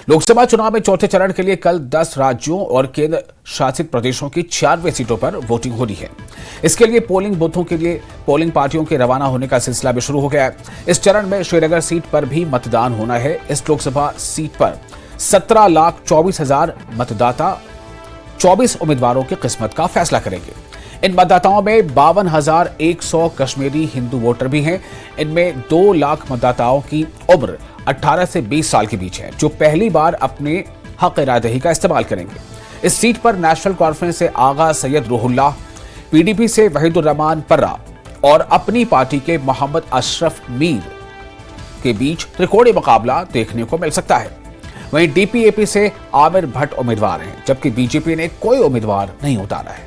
लोकसभा चुनाव में चौथे चरण के लिए कल 10 राज्यों और केंद्र शासित प्रदेशों की 96 सीटों पर वोटिंग हो रही है। इसके लिए पोलिंग बूथों के लिए पोलिंग पार्टियों के रवाना होने का सिलसिला भी शुरू हो गया है। इस चरण में श्रीनगर सीट पर भी मतदान होना है। इस लोकसभा सीट पर 17,24,000 मतदाता 24 उम्मीदवारों की किस्मत का फैसला करेंगे। इन मतदाताओं में 52,100 कश्मीरी हिंदू वोटर भी हैं। इनमें 2 लाख मतदाताओं की उम्र 18 से 20 साल के बीच है, जो पहली बार अपने हक रायदही का इस्तेमाल करेंगे। इस सीट पर नेशनल कॉन्फ्रेंस से आगा सैयद रूहुल्लाह, पीडीपी से वहीदुर रहमान पर्रा और अपनी पार्टी के मोहम्मद अशरफ मीर के बीच त्रिकोणीय मुकाबला देखने को मिल सकता है। वहीं डीपीएपी से आमिर भट्ट उम्मीदवार हैं, जबकि बीजेपी ने कोई उम्मीदवार नहीं उतारा है।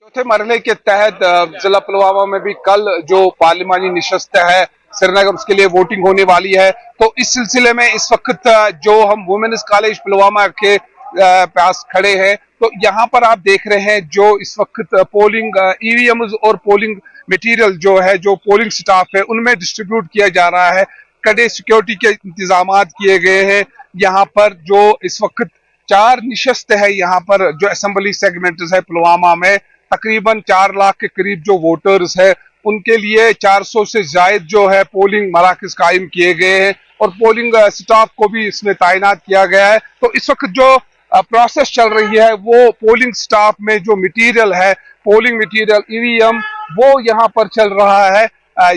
चौथे मरहले के तहत जिला पुलवामा में भी कल जो पार्लिमानी निशस्त है श्रीनगर, उसके लिए वोटिंग होने वाली है। तो इस सिलसिले में इस वक्त जो हम वुमेन्स कॉलेज पुलवामा के पास खड़े हैं, तो यहाँ पर आप देख रहे हैं जो इस वक्त पोलिंग ईवीएम्स और पोलिंग मटेरियल जो है, जो पोलिंग स्टाफ है, उनमें डिस्ट्रीब्यूट किया जा रहा है। कड़े सिक्योरिटी के इंतजाम किए गए हैं। यहाँ पर जो इस वक्त 4 निशस्त है, यहाँ पर जो असेंबली सेगमेंट है पुलवामा में, तकरीबन 4 लाख के करीब जो वोटर्स है, उनके लिए 400 से ज्यादा जो है पोलिंग मराकज कायम किए गए हैं और पोलिंग स्टाफ को भी इसमें तैनात किया गया है। तो इस वक्त जो प्रोसेस चल रही है, वो पोलिंग स्टाफ में जो मटेरियल है, पोलिंग मटेरियल ईवीएम, वो यहाँ पर चल रहा है।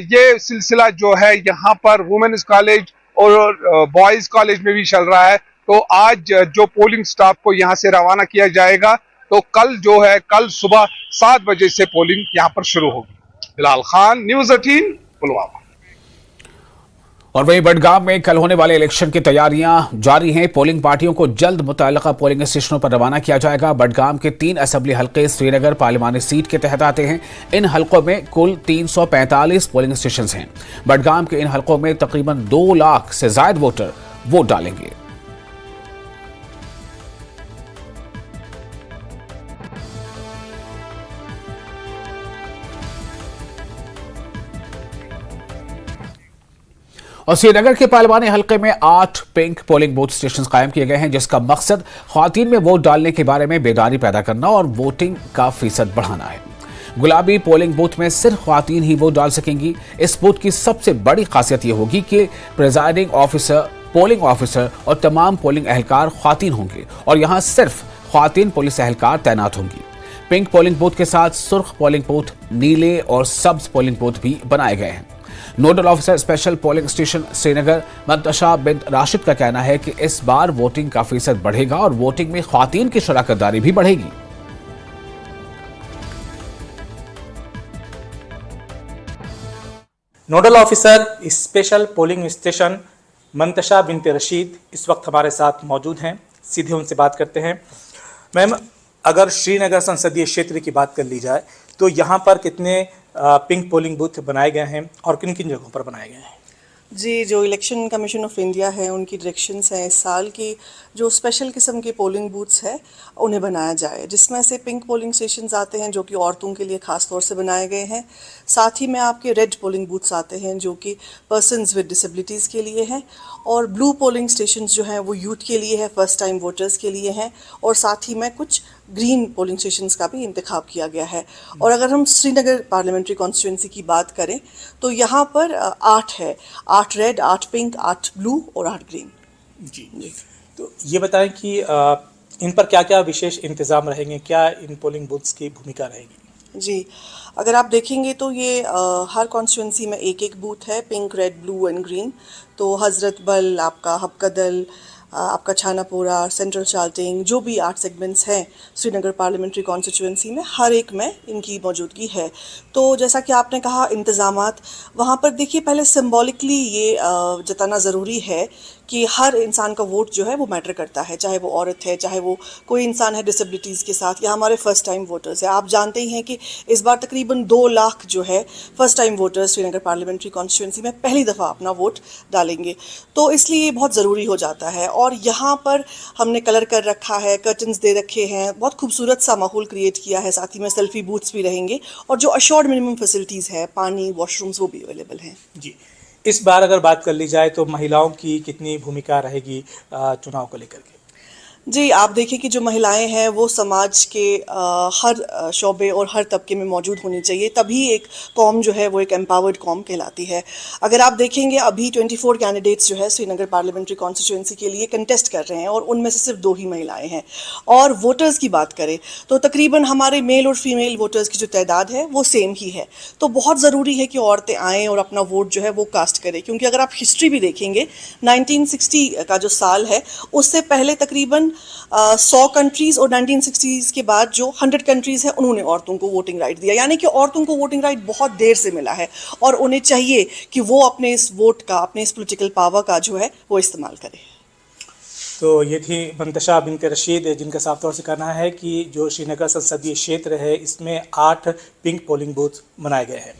ये सिलसिला जो है यहाँ पर वुमेन्स कॉलेज और बॉयज कॉलेज में भी चल रहा है। तो आज जो पोलिंग स्टाफ को यहाँ से रवाना किया जाएगा, तो कल जो है, कल सुबह 7 बजे से पोलिंग यहाँ पर शुरू होगी। बिलाल खान, न्यूज़ 18, पुलवामा। और वहीं बडगाम में कल होने वाले इलेक्शन की तैयारियां जारी हैं। पोलिंग पार्टियों को जल्द मुतल्लिका पोलिंग स्टेशनों पर रवाना किया जाएगा। बडगाम के 3 असेंबली हल्के श्रीनगर पार्लिमानी सीट के तहत आते हैं। इन हल्कों में कुल 345 पोलिंग स्टेशन हैं। बडगाम के इन हल्कों में तकरीबन 2 लाख से ज्यादा वोटर वोट डालेंगे। और श्रीनगर के पार्लिमानी हल्के में 8 पिंक पोलिंग बूथ स्टेशन कायम किए गए हैं, जिसका मकसद ख्वातीन में वोट डालने के बारे में बेदारी पैदा करना और वोटिंग का फीसद बढ़ाना है। गुलाबी पोलिंग बूथ में सिर्फ ख्वातीन ही वोट डाल सकेंगी। इस बूथ की सबसे बड़ी खासियत यह होगी कि प्रिजाइडिंग ऑफिसर, पोलिंग ऑफिसर और तमाम पोलिंग एहलकार ख्वातीन होंगे और यहां सिर्फ ख्वातीन पुलिस एहलकार तैनात होंगी। पिंक पोलिंग बूथ के साथ सुर्ख पोलिंग बूथ, नीले और सब्ज पोलिंग बूथ भी बनाए गए हैं। Nodal officer special polling station Srinagar Mantasha bint Rashid का कहना है कि इस बार वोटिंग का फीसद बढ़ेगा और वोटिंग में ख्वातीन की शराकतदारी भी बढ़ेगी। Nodal officer special polling station Mantasha bint Rashid इस वक्त हमारे साथ मौजूद हैं। सीधे उनसे बात करते हैं। मैम, अगर श्रीनगर संसदीय क्षेत्र की बात कर ली जाए तो यहाँ पर कितने पिंक पोलिंग बूथ बनाए गए हैं और किन किन जगहों पर बनाए गए हैं? जी, जो इलेक्शन कमीशन ऑफ इंडिया है, उनकी डायरेक्शंस हैं इस साल की जो स्पेशल किस्म के पोलिंग बूथ्स है उन्हें बनाया जाए, जिसमें से पिंक पोलिंग स्टेशंस आते हैं जो कि औरतों के लिए ख़ास तौर से बनाए गए हैं। साथ ही में आपके रेड पोलिंग बूथ्स आते हैं जो कि पर्सनस विद डिसेबिलिटीज़ के लिए हैं, और ब्लू पोलिंग स्टेशंस जो हैं वो यूथ के लिए है, फर्स्ट टाइम वोटर्स के लिए हैं, और साथ ही में कुछ ग्रीन पोलिंग स्टेशंस का भी इंतखाब किया गया है। और अगर हम श्रीनगर पार्लियामेंट्री कॉन्स्टिट्यूंसी की बात करें तो यहाँ पर 8 है, 8 रेड, 8 पिंक, 8 ब्लू और 8 ग्रीन। जी, तो ये बताएं कि इन पर क्या क्या विशेष इंतज़ाम रहेंगे, क्या इन पोलिंग बूथ्स की भूमिका रहेगी? जी, अगर आप देखेंगे तो ये हर कॉन्स्टिट्यूंसी में एक बूथ है, pink, red, blue and green. तो हज़रत बल, आपका हबकदल, आपका छानापोरा, सेंट्रल शाल्टिंग, जो भी 8 सेगमेंट्स हैं श्रीनगर पार्लियामेंट्री कॉन्स्टिट्यूंसी में, हर एक में इनकी मौजूदगी है। तो जैसा कि आपने कहा इंतज़ामात, वहाँ पर देखिए पहले सिंबॉलिकली ये जताना ज़रूरी है कि हर इंसान का वोट जो है वो मैटर करता है, चाहे वो औरत है, चाहे वो कोई इंसान है डिसेबिलिटीज़ के साथ, या हमारे फर्स्ट टाइम वोटर्स है। आप जानते ही हैं कि इस बार तकरीबन 2 लाख जो है first time voters Srinagar parliamentary constituency में पहली दफ़ा अपना वोट डालेंगे, तो इसलिए ये बहुत ज़रूरी हो जाता है। और यहाँ पर हमने कलर कर रखा है, कर्टन्स दे रखे हैं, बहुत खूबसूरत सा माहौल क्रिएट किया है, साथ ही में सेल्फी बूथ्स भी रहेंगे और जो अशोर्ड मिनिमम फैसिलिटीज़ है, पानी, वॉशरूम्स, वो भी अवेलेबल हैं। जी, इस बार अगर बात कर ली जाए तो महिलाओं की कितनी भूमिका रहेगी चुनाव को लेकर के? जी, आप देखिए कि जो महिलाएं हैं वो समाज के हर शोबे और हर तबके में मौजूद होनी चाहिए, तभी एक कौम जो है वो एक एम्पावर्ड कौम कहलाती है। अगर आप देखेंगे अभी 24 कैंडिडेट्स जो है श्रीनगर पार्लियामेंट्री कॉन्स्टिट्यूंसी के लिए कंटेस्ट कर रहे हैं और उनमें से सिर्फ 2 ही महिलाएं हैं। और वोटर्स की बात करें तो तकरीबन हमारे मेल और फीमेल वोटर्स की जो तादाद है वो सेम ही है। तो बहुत ज़रूरी है कि औरतें आएँ और अपना वोट जो है वो कास्ट करें, क्योंकि अगर आप हिस्ट्री भी देखेंगे 1960 का जो साल है उससे पहले तकरीबन 100 कंट्रीज़ और 1960s के बाद जो 100 कंट्रीज़ हैं उन्होंने औरतों को वोटिंग राइट दिया, यानी कि औरतों को वोटिंग राइट बहुत देर से मिला है और उन्हें चाहिए कि वो अपने इस वोट का, अपने इस पॉलिटिकल पावर का जो है वो इस्तेमाल करें। तो ये थी मंतशा बिनते रशीद, जिनका साफ तौर से कहना है कि जो श्रीनगर संसदीय क्षेत्र है इसमें 8 पिंक पोलिंग बूथ बनाए गए हैं।